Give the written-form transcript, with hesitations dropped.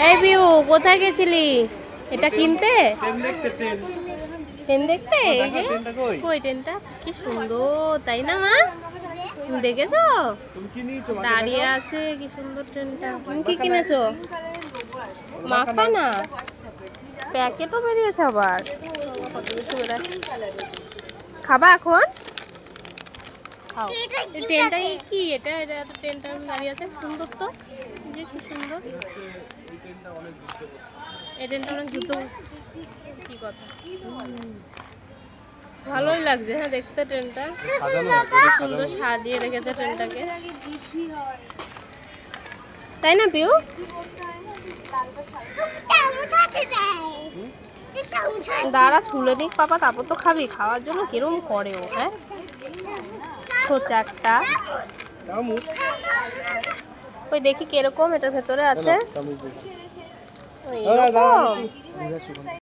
এই বিউ, কোথায় গেছিলি? এটা কিনতে? ট্রেন দেখতে? এই যে কই ট্রেনটা, কি সুন্দর তাই না মা? তুমি দেখেছো? দাঁড়িয়ে আছে, কি সুন্দর ট্রেনটা। তুমি কি কিনেছো? মাখানা প্যাকেটও বেরিয়েছে আবার। খাবা এখন? খাও। ট্রেনটা কি এটা? এটা তো ট্রেনটা দাঁড়িয়ে আছে, সুন্দর তো, যে কি সুন্দর। এই ট্রেনটা অনেক যুদ্ধ। কি কথা, ভালোই লাগছে হ্যাঁ দেখতে ট্রেনটা। সুন্দর সাজিয়ে রেখেছে ট্রেনটাকে, তাই না পিউ? দাঁড়া ছুলে নিক পাপা, তারপর তো খাবি। খাওয়ার জন্য কিরম করে ও, হ্যাঁ সোচা একটা। ওই দেখি কিরকম এটার ভেতরে আছে।